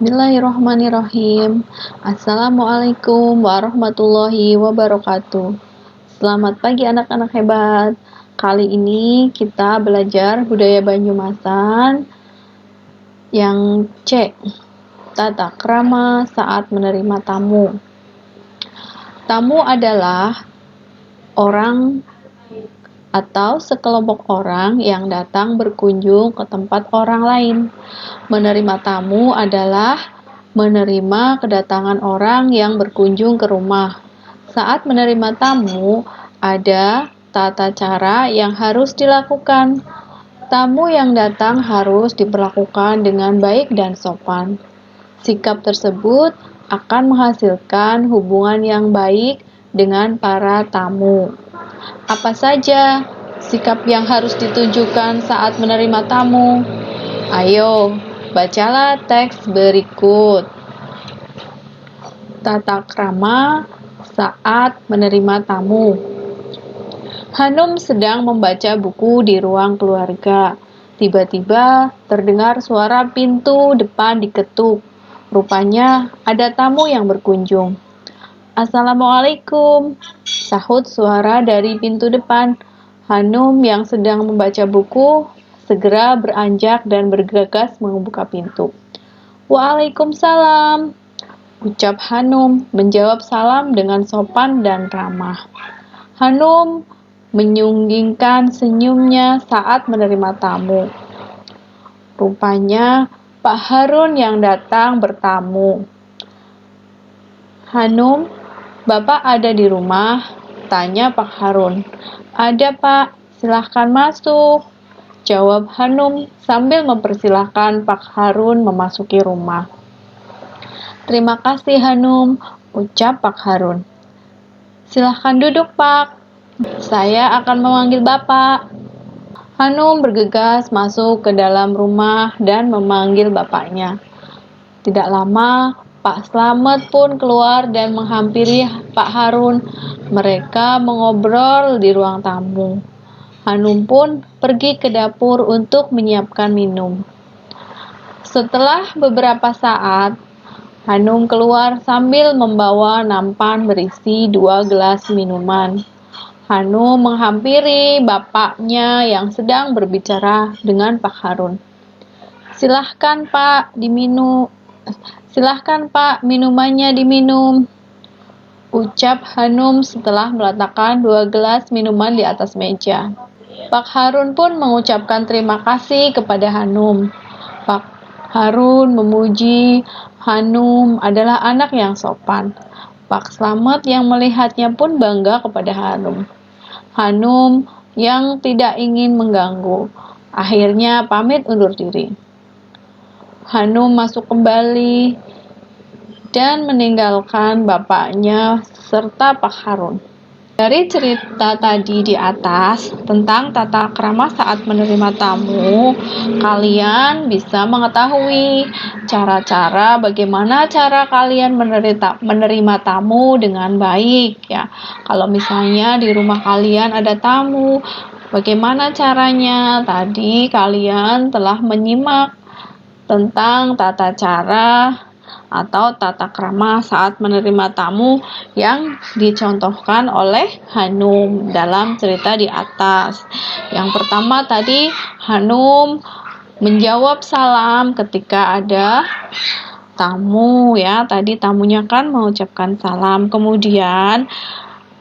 Bismillahirrahmanirrahim. Assalamualaikum warahmatullahi wabarakatuh. Selamat pagi anak-anak hebat. Kali ini kita belajar budaya Banyumasan yang C. Tata krama saat menerima tamu. Tamu adalah orang atau sekelompok orang yang datang berkunjung ke tempat orang lain. Menerima tamu adalah menerima kedatangan orang yang berkunjung ke rumah. Saat menerima tamu, ada tata cara yang harus dilakukan. Tamu yang datang harus diperlakukan dengan baik dan sopan. Sikap tersebut akan menghasilkan hubungan yang baik dengan para tamu. Apa saja sikap yang harus ditunjukkan saat menerima tamu? Ayo, bacalah teks berikut. Tata krama saat menerima tamu. Hanum sedang membaca buku di ruang keluarga. Tiba-tiba terdengar suara pintu depan diketuk. Rupanya ada tamu yang berkunjung. Assalamualaikum, sahut suara dari pintu depan. Hanum yang sedang membaca buku segera beranjak dan bergegas membuka pintu. Waalaikumsalam, ucap Hanum, menjawab salam dengan sopan dan ramah. Hanum menyunggingkan senyumnya saat menerima tamu. Rupanya Pak Harun yang datang bertamu. Hanum, Bapak ada di rumah? Tanya Pak Harun. Ada Pak, silahkan masuk, jawab Hanum sambil mempersilahkan Pak Harun memasuki rumah. Terima kasih Hanum, ucap Pak Harun. Silahkan duduk Pak, saya akan memanggil Bapak. Hanum bergegas masuk ke dalam rumah dan memanggil bapaknya. Tidak lama, Pak Slamet pun keluar dan menghampiri Pak Harun. Mereka mengobrol di ruang tamu. Hanum pun pergi ke dapur untuk menyiapkan minum. Setelah beberapa saat, Hanum keluar sambil membawa nampan berisi 2 gelas minuman. Hanum menghampiri bapaknya yang sedang berbicara dengan Pak Harun. Silahkan Pak, minumannya diminum, ucap Hanum setelah meletakkan 2 gelas minuman di atas meja. Pak Harun pun mengucapkan terima kasih kepada Hanum. Pak Harun memuji Hanum adalah anak yang sopan. Pak Slamet yang melihatnya pun bangga kepada Hanum. Hanum yang tidak ingin mengganggu, akhirnya pamit undur diri. Hanum masuk kembali dan meninggalkan bapaknya serta Pak Harun. Dari cerita tadi di atas tentang tata krama saat menerima tamu, kalian bisa mengetahui cara-cara bagaimana cara kalian menerima tamu dengan baik ya. Kalau misalnya di rumah kalian ada tamu, bagaimana caranya? Tadi kalian telah menyimak tentang tata cara atau tata krama saat menerima tamu yang dicontohkan oleh Hanum dalam cerita di atas. Yang pertama tadi Hanum menjawab salam ketika ada tamu ya. Tadi tamunya kan mengucapkan salam. Kemudian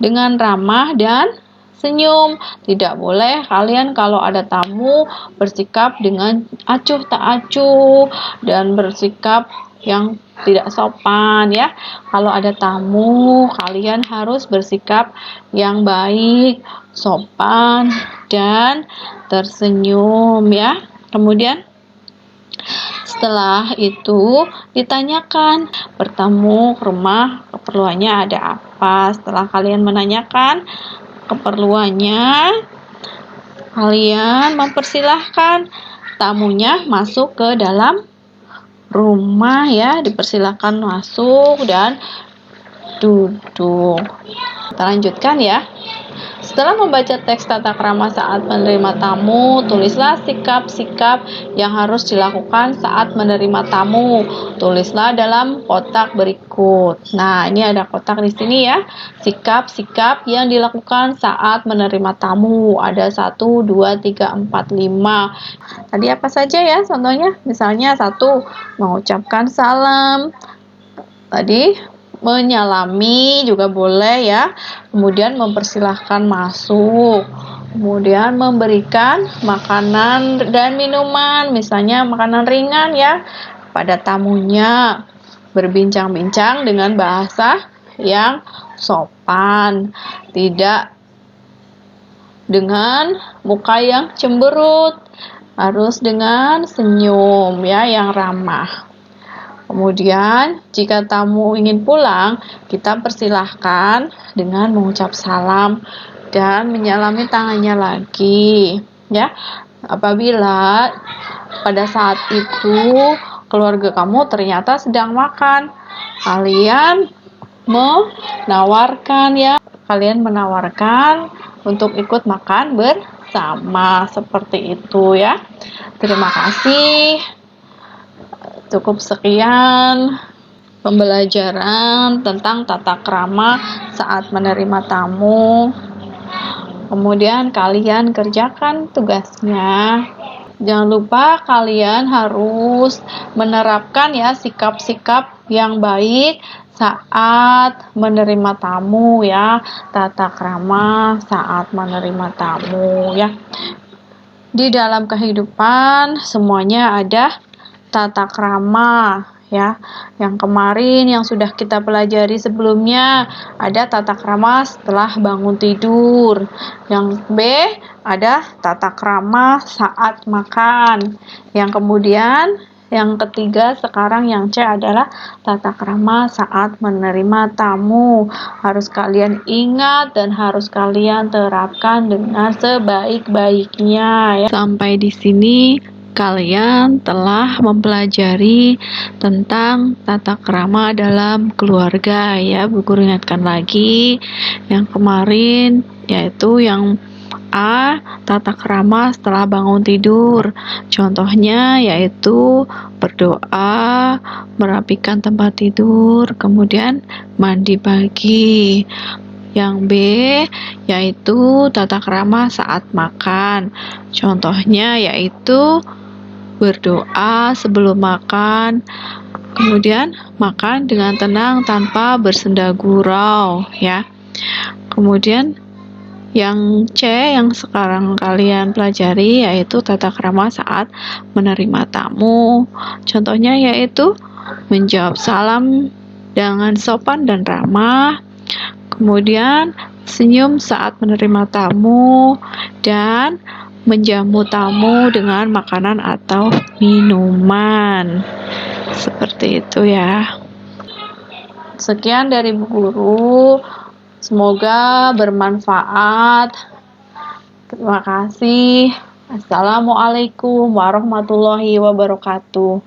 dengan ramah dan senyum. Tidak boleh kalian kalau ada tamu bersikap dengan acuh tak acuh dan bersikap yang tidak sopan ya. Kalau ada tamu, kalian harus bersikap yang baik, sopan, dan tersenyum ya. Kemudian setelah itu ditanyakan, bertamu ke rumah keperluannya ada apa. Setelah kalian menanyakan keperluannya, kalian mempersilahkan tamunya masuk ke dalam rumah ya, dipersilakan masuk dan duduk. Kita lanjutkan ya. Setelah membaca teks tata krama saat menerima tamu, tulislah sikap-sikap yang harus dilakukan saat menerima tamu. Tulislah dalam kotak berikut. Nah, ini ada kotak di sini ya. Sikap-sikap yang dilakukan saat menerima tamu. Ada 1, 2, 3, 4, 5. Tadi apa saja ya contohnya? Misalnya 1, mengucapkan salam. Tadi menyalami juga boleh ya. Kemudian mempersilahkan masuk. Kemudian memberikan makanan dan minuman, misalnya makanan ringan ya, pada tamunya. Berbincang-bincang dengan bahasa yang sopan, tidak dengan muka yang cemberut, harus dengan senyum ya yang ramah. Kemudian, jika tamu ingin pulang, kita persilahkan dengan mengucap salam dan menyalami tangannya lagi. Ya, apabila pada saat itu keluarga kamu ternyata sedang makan, kalian menawarkan untuk ikut makan bersama seperti itu ya. Terima kasih. Cukup sekian pembelajaran tentang tata krama saat menerima tamu. Kemudian kalian kerjakan tugasnya. Jangan lupa kalian harus menerapkan ya sikap-sikap yang baik saat menerima tamu ya. Tata krama saat menerima tamu ya. Di dalam kehidupan semuanya ada tata krama ya. Yang kemarin yang sudah kita pelajari sebelumnya ada tata krama setelah bangun tidur. Yang B ada tata krama saat makan. Yang kemudian yang ketiga sekarang yang C adalah tata krama saat menerima tamu. Harus kalian ingat dan harus kalian terapkan dengan sebaik-baiknya ya. Sampai di sini kalian telah mempelajari tentang tata krama dalam keluarga ya. Bu Guru ingatkan lagi yang kemarin yaitu yang A, tata krama setelah bangun tidur. Contohnya yaitu berdoa, merapikan tempat tidur, kemudian mandi pagi. Yang B yaitu tata krama saat makan. Contohnya yaitu berdoa sebelum makan, kemudian makan dengan tenang tanpa bersenda gurau ya. Kemudian yang C yang sekarang kalian pelajari yaitu tata krama saat menerima tamu. Contohnya yaitu menjawab salam dengan sopan dan ramah, kemudian senyum saat menerima tamu, dan menjamu tamu dengan makanan atau minuman. Seperti itu ya. Sekian dari Bu Guru. Semoga bermanfaat. Terima kasih. Assalamualaikum warahmatullahi wabarakatuh.